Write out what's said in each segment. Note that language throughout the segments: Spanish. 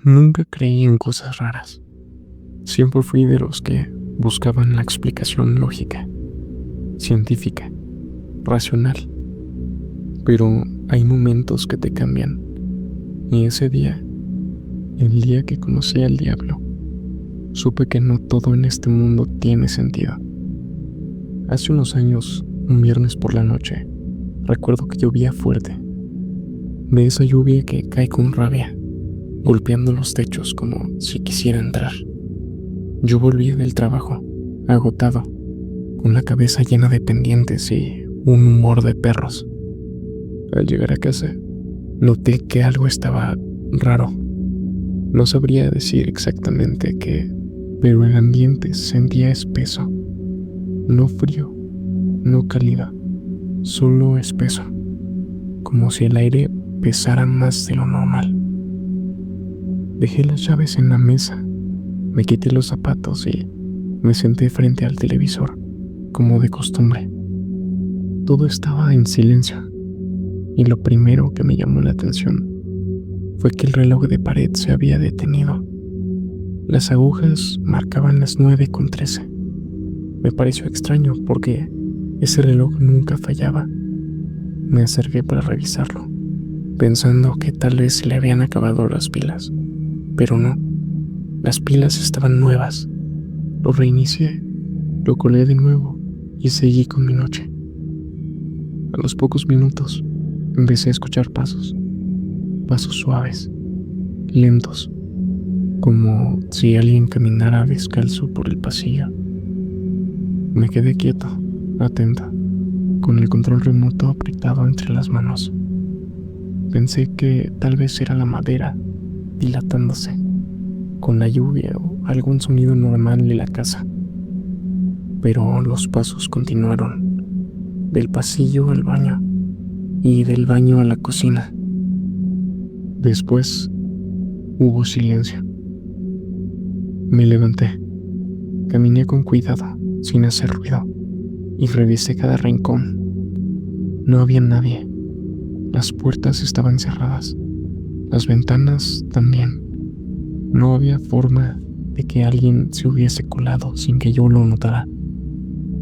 Nunca creí en cosas raras. Siempre fui de los que buscaban la explicación lógica, científica, racional. Pero hay momentos que te cambian. Y ese día, el día que conocí al diablo, supe que no todo en este mundo tiene sentido. Hace unos años, un viernes por la noche, recuerdo que llovía fuerte. De esa lluvia que cae con rabia, golpeando los techos como si quisiera entrar. Yo volví del trabajo, agotado, con la cabeza llena de pendientes y un humor de perros. Al llegar a casa, noté que algo estaba raro. No sabría decir exactamente qué, pero el ambiente se sentía espeso. No frío, no cálido, solo espeso, como si el aire pesara más de lo normal. Dejé las llaves en la mesa, me quité los zapatos y me senté frente al televisor, como de costumbre. Todo estaba en silencio, y lo primero que me llamó la atención fue que el reloj de pared se había detenido. Las agujas marcaban las 9:13. Me pareció extraño porque ese reloj nunca fallaba. Me acerqué para revisarlo, pensando que tal vez se le habían acabado las pilas, pero no. Las pilas estaban nuevas. Lo reinicié, lo colgué de nuevo y seguí con mi noche. A los pocos minutos empecé a escuchar pasos suaves, lentos, como si alguien caminara descalzo por el pasillo. Me quedé quieto, atento, con el control remoto apretado entre las manos. Pensé que tal vez era la madera dilatándose con la lluvia o algún sonido normal de la casa. Pero los pasos continuaron, del pasillo al baño y del baño a la cocina. Después hubo silencio. Me levanté, caminé con cuidado, sin hacer ruido, y revisé cada rincón. No había nadie. Las puertas estaban cerradas, las ventanas también. No había forma de que alguien se hubiese colado sin que yo lo notara.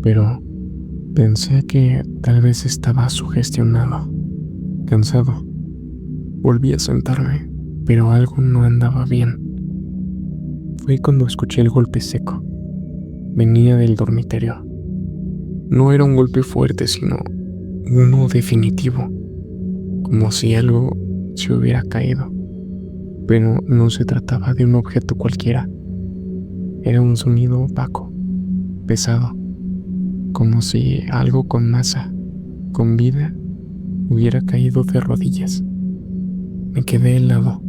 Pero pensé que tal vez estaba sugestionado, cansado. Volví a sentarme, pero algo no andaba bien. Fue cuando escuché el golpe seco. Venía del dormitorio. No era un golpe fuerte, sino uno definitivo, como si algo se hubiera caído. Pero no se trataba de un objeto cualquiera. Era un sonido opaco, pesado, como si algo con masa, con vida, hubiera caído de rodillas. Me quedé helado.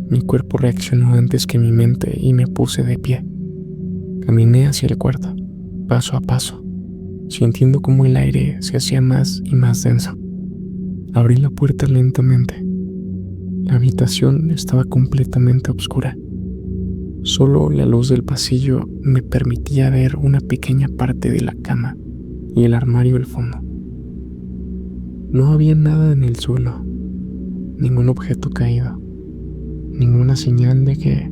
Mi cuerpo reaccionó antes que mi mente y me puse de pie. Caminé hacia el cuarto, paso a paso, sintiendo cómo el aire se hacía más y más denso. Abrí la puerta lentamente. La habitación estaba completamente oscura. Solo la luz del pasillo me permitía ver una pequeña parte de la cama y el armario al fondo. No había nada en el suelo, ningún objeto caído, ninguna señal de que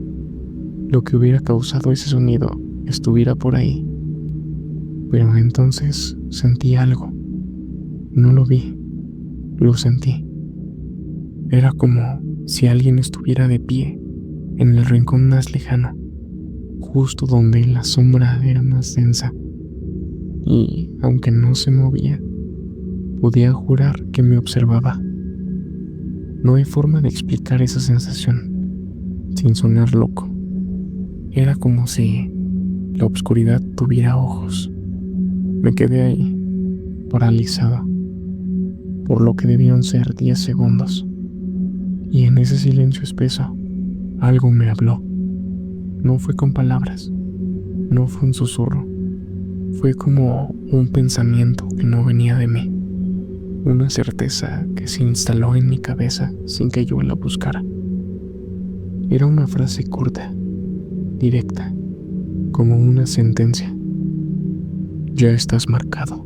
lo que hubiera causado ese sonido estuviera por ahí. Pero entonces sentí algo. No lo vi, lo sentí. Era como si alguien estuviera de pie en el rincón más lejano, justo donde la sombra era más densa. Y aunque no se movía, podía jurar que me observaba. No hay forma de explicar esa sensación sin sonar loco. Era como si la oscuridad tuviera ojos. Me quedé ahí, paralizado, por lo que debieron ser 10 segundos. Y en ese silencio espeso, algo me habló. No fue con palabras, no fue un susurro. Fue como un pensamiento que no venía de mí. Una certeza que se instaló en mi cabeza sin que yo la buscara. Era una frase corta, directa, como una sentencia. Ya estás marcado.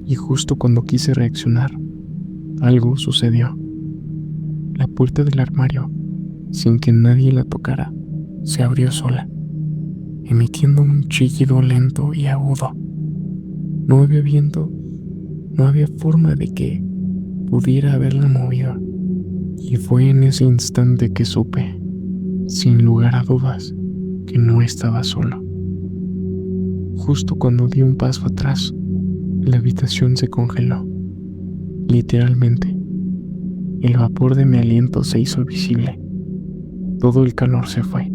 Y justo cuando quise reaccionar, algo sucedió. La puerta del armario sin que nadie la tocara, se abrió sola, emitiendo un chillido lento y agudo. No había viento, no había forma de que pudiera haberla movido, y fue en ese instante que supe, sin lugar a dudas, que no estaba solo. Justo cuando di un paso atrás, la habitación se congeló, literalmente. El vapor de mi aliento se hizo visible. Todo el calor se fue,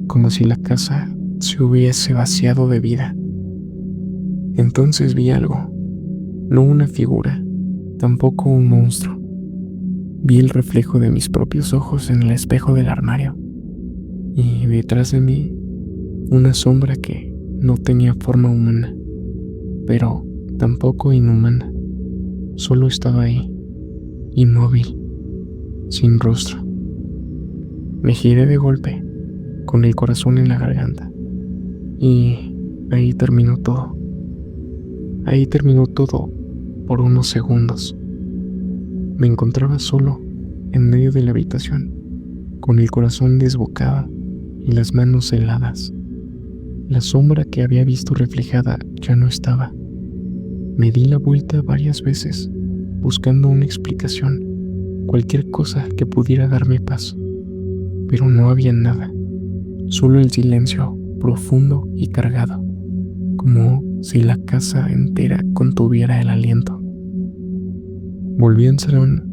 como si la casa se hubiese vaciado de vida. Entonces vi algo, no una figura, tampoco un monstruo. Vi el reflejo de mis propios ojos en el espejo del armario, y detrás de mí, una sombra que no tenía forma humana, pero tampoco inhumana. Solo estaba ahí, inmóvil, sin rostro. Me giré de golpe, con el corazón en la garganta, y ahí terminó todo. Ahí terminó todo por unos segundos. Me encontraba solo en medio de la habitación, con el corazón desbocado y las manos heladas. La sombra que había visto reflejada ya no estaba. Me di la vuelta varias veces, buscando una explicación, cualquier cosa que pudiera darme paz. Pero no había nada, solo el silencio profundo y cargado, como si la casa entera contuviera el aliento. Volví al salón,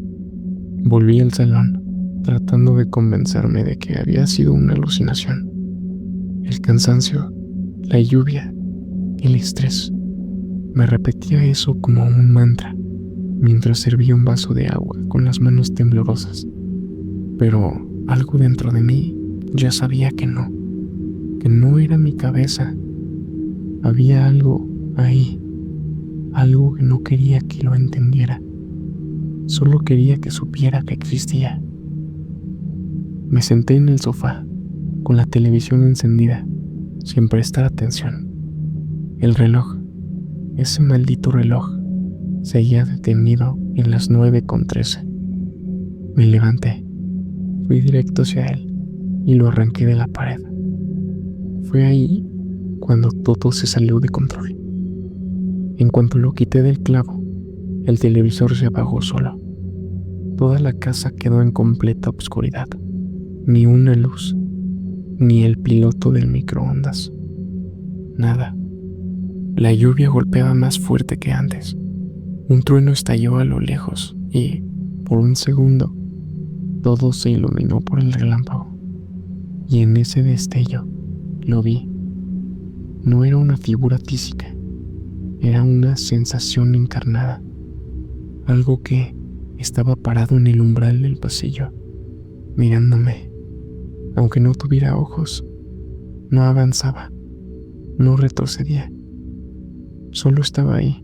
tratando de convencerme de que había sido una alucinación. El cansancio, la lluvia, el estrés. Me repetía eso como un mantra, mientras servía un vaso de agua con las manos temblorosas. Pero algo dentro de mí ya sabía que no era mi cabeza. Había algo ahí, algo que no quería que lo entendiera. Solo quería que supiera que existía. Me senté en el sofá, con la televisión encendida, sin prestar atención. El reloj, ese maldito reloj, seguía detenido en las 9:13. Me levanté, fui directo hacia él y lo arranqué de la pared. Fue ahí cuando todo se salió de control. En cuanto lo quité del clavo, el televisor se apagó solo. Toda la casa quedó en completa oscuridad. Ni una luz, ni el piloto del microondas. Nada. La lluvia golpeaba más fuerte que antes. Un trueno estalló a lo lejos y, por un segundo, todo se iluminó por el relámpago. Y en ese destello, lo vi. No era una figura física, era una sensación encarnada. Algo que estaba parado en el umbral del pasillo, mirándome. Aunque no tuviera ojos, no avanzaba, no retrocedía. Solo estaba ahí,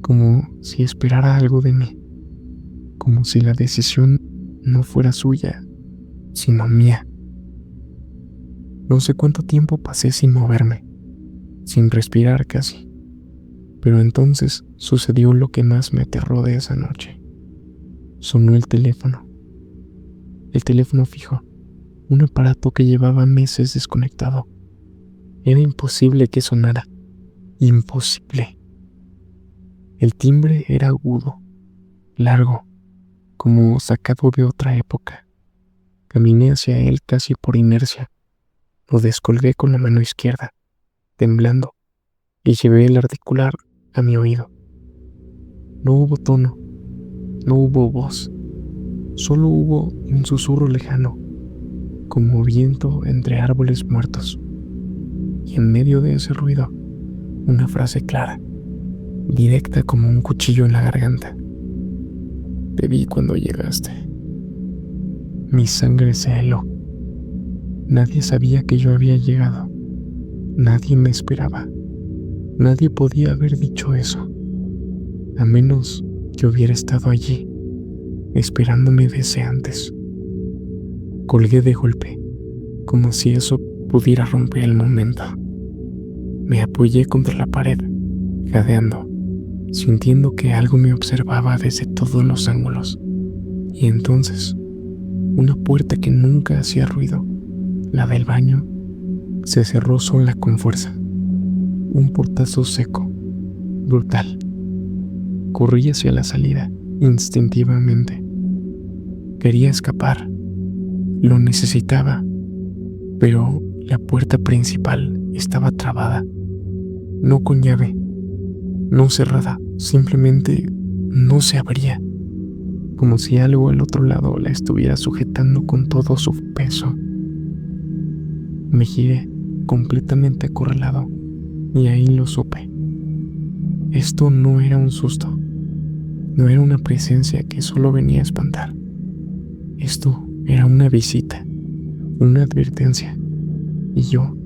como si esperara algo de mí, como si la decisión no fuera suya, sino mía. No sé cuánto tiempo pasé sin moverme, sin respirar casi, pero entonces sucedió lo que más me aterró de esa noche. Sonó el teléfono fijo, un aparato que llevaba meses desconectado. Era imposible que sonara, imposible. El timbre era agudo, largo, como sacado de otra época. Caminé hacia él casi por inercia. Lo descolgué con la mano izquierda, temblando, y llevé el auricular a mi oído. No hubo tono, no hubo voz, solo hubo un susurro lejano, como viento entre árboles muertos. Y en medio de ese ruido, una frase clara, directa como un cuchillo en la garganta. Te vi cuando llegaste. Mi sangre se heló. Nadie sabía que yo había llegado. Nadie me esperaba. Nadie podía haber dicho eso, a menos que hubiera estado allí, esperándome desde antes. Colgué de golpe, como si eso pudiera romper el momento. Me apoyé contra la pared, jadeando, sintiendo que algo me observaba desde todos los ángulos. Y entonces, Una puerta que nunca hacía ruido, la del baño, se cerró sola con fuerza. Un portazo seco, brutal. Corrí hacia la salida, instintivamente. Quería escapar, lo necesitaba, pero la puerta principal estaba trabada, no con llave, no cerrada, simplemente no se abría, como si algo al otro lado la estuviera sujetando con todo su peso. Me giré completamente acorralado y ahí lo supe. Esto no era un susto, no era una presencia que solo venía a espantar. Esto era una visita, una advertencia, y yo,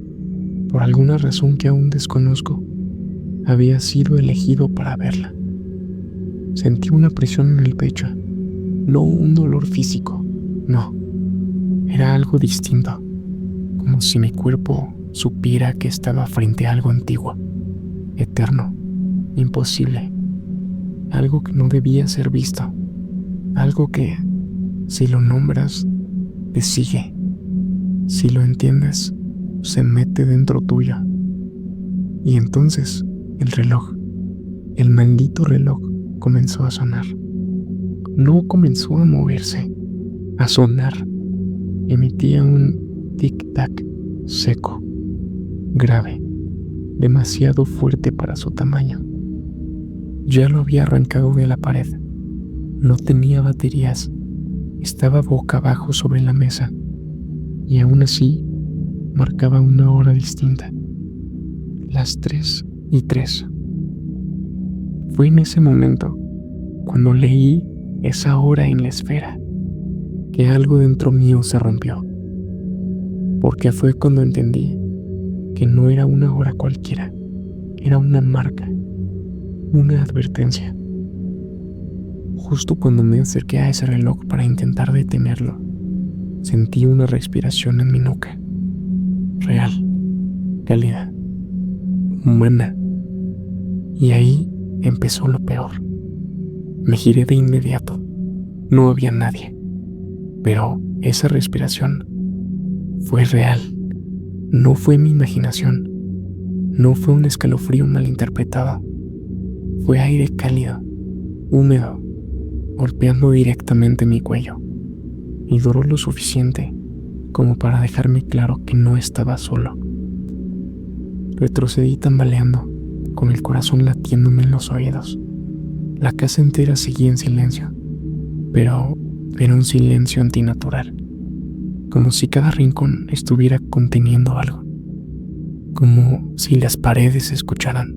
por alguna razón que aún desconozco, había sido elegido para verla. Sentí una presión en el pecho, no un dolor físico, no, era algo distinto, como si mi cuerpo supiera que estaba frente a algo antiguo, eterno, imposible, algo que no debía ser visto, algo que, si lo nombras, te sigue, si lo entiendes, se mete dentro tuyo. Y entonces el reloj, el maldito reloj, comenzó a sonar. No comenzó a moverse, a sonar. Emitía un tic-tac seco, grave, demasiado fuerte para su tamaño. Ya lo había arrancado de la pared. No tenía baterías. Estaba boca abajo sobre la mesa. Y aún así, marcaba una hora distinta. Las 3:03. Fue en ese momento, cuando leí esa hora en la esfera, que algo dentro mío se rompió. Porque fue cuando entendí que no era una hora cualquiera, era una marca, una advertencia. Justo cuando me acerqué a ese reloj para intentar detenerlo, sentí una respiración en mi nuca, real, cálida, humana. Y ahí empezó lo peor. Me giré de inmediato. No había nadie. Pero esa respiración fue real. No fue mi imaginación. No fue un escalofrío malinterpretado. Fue aire cálido, húmedo, golpeando directamente mi cuello. Y duró lo suficiente como para dejarme claro que no estaba solo. Retrocedí tambaleando, con el corazón latiéndome en los oídos. La casa entera seguía en silencio, pero era un silencio antinatural, como si cada rincón estuviera conteniendo algo, como si las paredes se escucharan,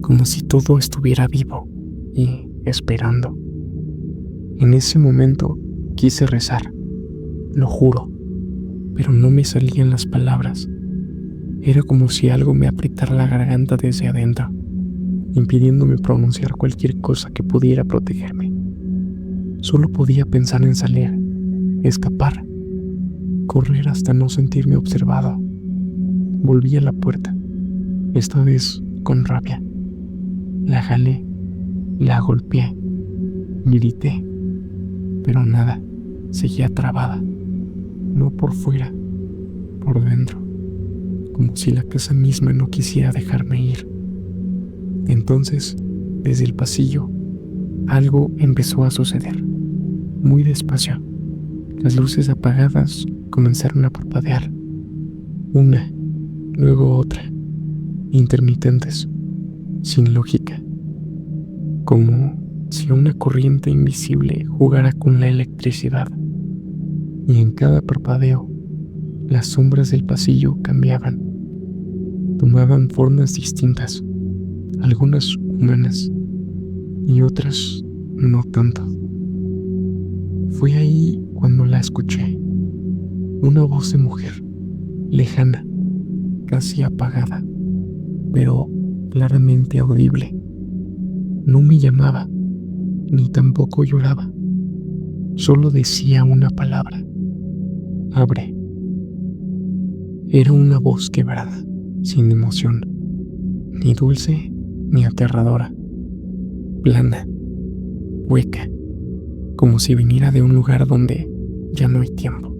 como si todo estuviera vivo y esperando. En ese momento quise rezar, lo juro, pero no me salían las palabras. Era como si algo me apretara la garganta desde adentro, impidiéndome pronunciar cualquier cosa que pudiera protegerme. Solo podía pensar en salir, escapar, correr hasta no sentirme observado. Volví a la puerta, esta vez con rabia. La jalé, la golpeé, grité, pero nada, seguía trabada, no por fuera, por dentro, como si la casa misma no quisiera dejarme ir. Entonces, desde el pasillo, algo empezó a suceder, muy despacio. Las luces apagadas comenzaron a parpadear, una, luego otra, intermitentes, sin lógica, como si una corriente invisible jugara con la electricidad. Y en cada parpadeo, las sombras del pasillo cambiaban, tomaban formas distintas, algunas humanas y otras no tanto. Fue ahí cuando la escuché, una voz de mujer, lejana, casi apagada, pero claramente audible. No me llamaba, ni tampoco lloraba, solo decía una palabra: abre. Era una voz quebrada, sin emoción, ni dulce ni aterradora, plana, hueca, como si viniera de un lugar donde ya no hay tiempo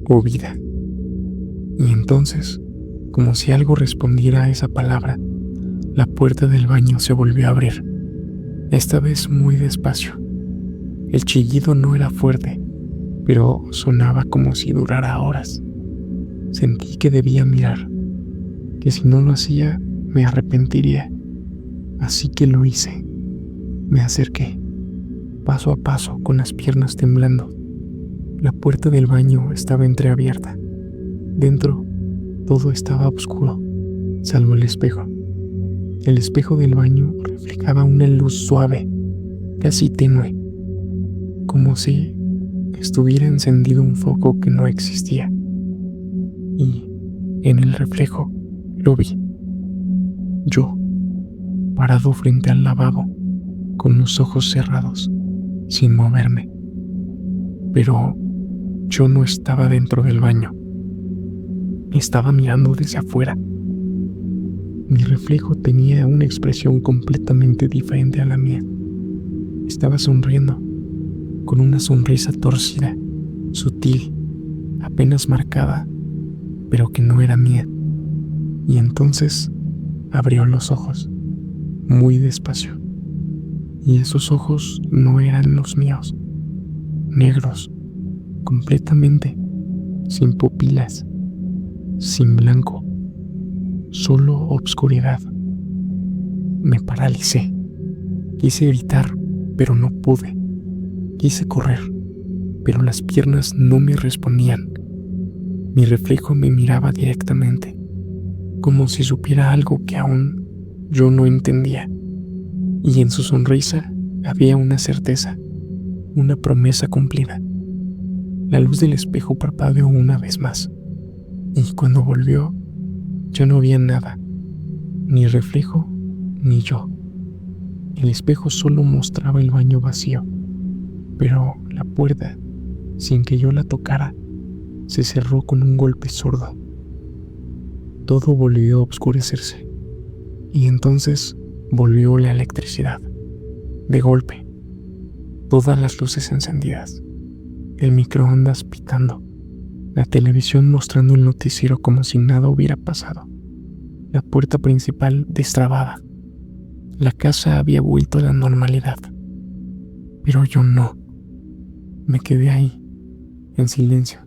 o vida. Y entonces, como si algo respondiera a esa palabra, la puerta del baño se volvió a abrir, esta vez muy despacio. El chillido no era fuerte, pero sonaba como si durara horas. Sentí que debía mirar, que si no lo hacía me arrepentiría. Así que lo hice. Me acerqué, paso a paso, con las piernas temblando. La puerta del baño estaba entreabierta. Dentro, todo estaba oscuro, salvo el espejo. El espejo del baño reflejaba una luz suave, casi tenue, como si estuviera encendido un foco que no existía. Y en el reflejo lo vi. Yo, parado frente al lavabo, con los ojos cerrados, sin moverme. Pero yo no estaba dentro del baño. Estaba mirando desde afuera. Mi reflejo tenía una expresión completamente diferente a la mía. Estaba sonriendo, con una sonrisa torcida, sutil, apenas marcada, pero que no era mía. Y entonces abrió los ojos, muy despacio. Y esos ojos no eran los míos, negros, completamente, sin pupilas, sin blanco, solo obscuridad. Me paralicé. Quise gritar, pero no pude. Quise correr, pero las piernas no me respondían. Mi reflejo me miraba directamente, como si supiera algo que aún yo no entendía. Y en su sonrisa había una certeza, una promesa cumplida. La luz del espejo parpadeó una vez más, y cuando volvió, ya no había nada, ni reflejo, ni yo. El espejo solo mostraba el baño vacío, pero la puerta, sin que yo la tocara, se cerró con un golpe sordo. Todo volvió a oscurecerse, y entonces volvió la electricidad. De golpe, todas las luces encendidas, el microondas pitando, la televisión mostrando el noticiero como si nada hubiera pasado, la puerta principal destrabada. La casa había vuelto a la normalidad, pero yo no. Me quedé ahí, en silencio,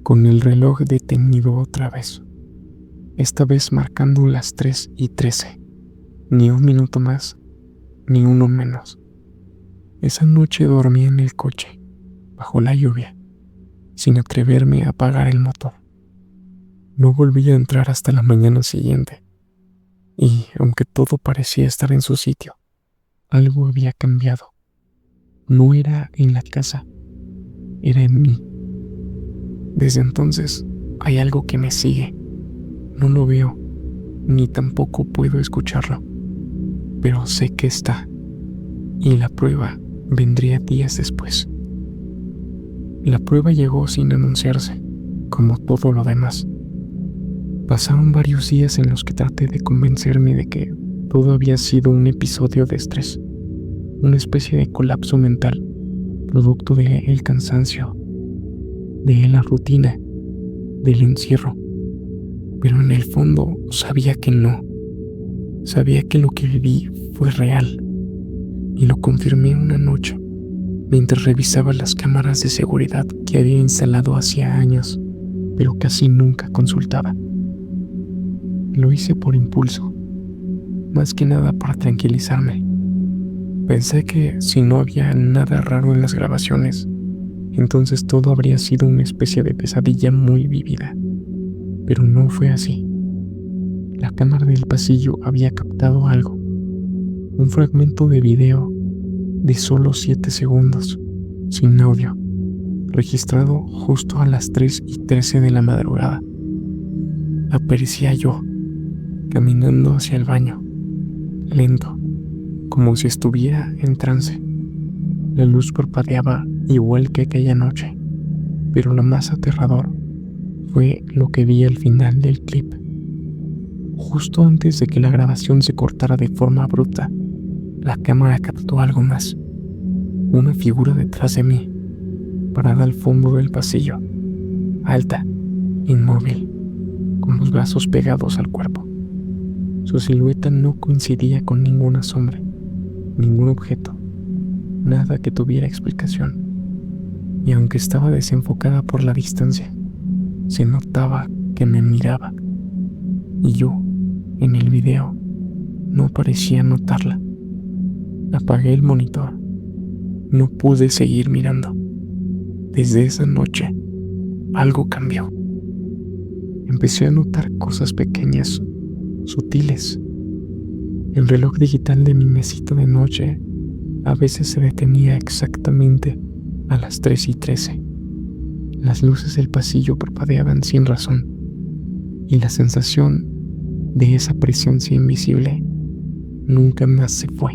con el reloj detenido otra vez, esta vez marcando las 3:13, ni un minuto más, ni uno menos. Esa noche dormí en el coche, bajo la lluvia, sin atreverme a apagar el motor. No volví a entrar hasta la mañana siguiente, y aunque todo parecía estar en su sitio, algo había cambiado. No era en la casa, era en mí. Desde entonces hay algo que me sigue. No lo veo, ni tampoco puedo escucharlo, pero sé que está, y la prueba vendría días después. La prueba llegó sin anunciarse, como todo lo demás. Pasaron varios días en los que traté de convencerme de que todo había sido un episodio de estrés, una especie de colapso mental, producto del cansancio, de la rutina, del encierro. Pero en el fondo sabía que no. Sabía que lo que viví fue real, y lo confirmé una noche, mientras revisaba las cámaras de seguridad que había instalado hacía años, pero casi nunca consultaba. Lo hice por impulso, más que nada para tranquilizarme. Pensé que si no había nada raro en las grabaciones, entonces todo habría sido una especie de pesadilla muy vívida. Pero no fue así. La cámara del pasillo había captado algo, un fragmento de video de solo 7 segundos, sin audio, registrado justo a las 3:13 de la madrugada. Aparecía yo, caminando hacia el baño, lento, como si estuviera en trance. La luz parpadeaba igual que aquella noche, pero lo más aterrador fue lo que vi al final del clip. Justo antes de que la grabación se cortara de forma abrupta, la cámara captó algo más. Una figura detrás de mí, parada al fondo del pasillo, alta, inmóvil, con los brazos pegados al cuerpo. Su silueta no coincidía con ninguna sombra, ningún objeto, nada que tuviera explicación. Y aunque estaba desenfocada por la distancia, se notaba que me miraba. Y yo, en el video, no parecía notarla. Apagué el monitor. No pude seguir mirando. Desde esa noche, algo cambió. Empecé a notar cosas pequeñas, sutiles. El reloj digital de mi mesita de noche a veces se detenía exactamente a las 3:13. Las luces del pasillo parpadeaban sin razón, y la sensación de esa presencia invisible nunca más se fue.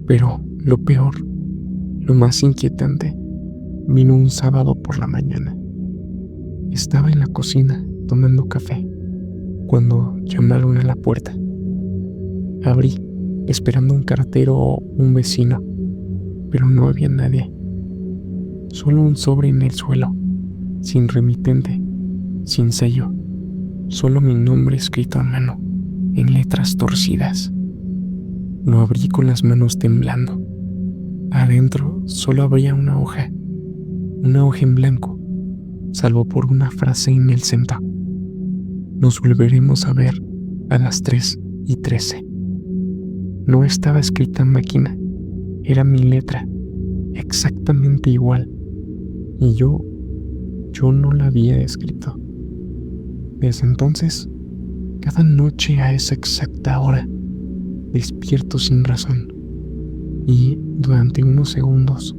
Pero lo peor, lo más inquietante, vino un sábado por la mañana. Estaba en la cocina tomando café cuando llamaron a la puerta. Abrí, esperando un cartero o un vecino, pero no había nadie. Solo un sobre en el suelo, sin remitente, sin sello, solo mi nombre escrito a mano, en letras torcidas. Lo abrí con las manos temblando. Adentro solo había una hoja en blanco, salvo por una frase en el centro. Nos volveremos a ver a las 3:13. No estaba escrita en máquina, era mi letra, exactamente igual. Y yo no la había escrito. Desde entonces, cada noche a esa exacta hora, despierto sin razón. Y durante unos segundos,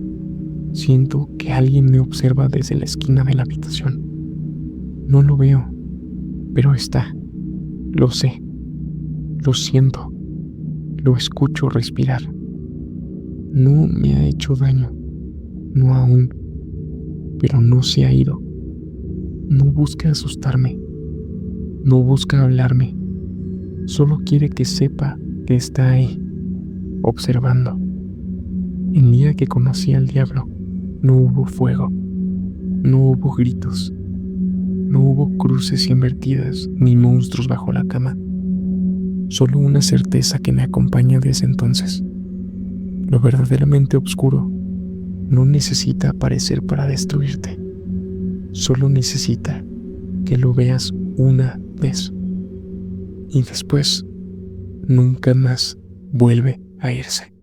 siento que alguien me observa desde la esquina de la habitación. No lo veo, pero está. Lo sé. Lo siento. Lo escucho respirar. No me ha hecho daño. No aún. Pero no se ha ido. No busca asustarme. No busca hablarme. Solo quiere que sepa que está ahí, observando. El día que conocí al diablo, no hubo fuego, no hubo gritos, no hubo cruces invertidas ni monstruos bajo la cama. Solo una certeza que me acompaña desde entonces. Lo verdaderamente oscuro no necesita aparecer para destruirte. Solo necesita que lo veas una vez. Y después, nunca más vuelve a irse.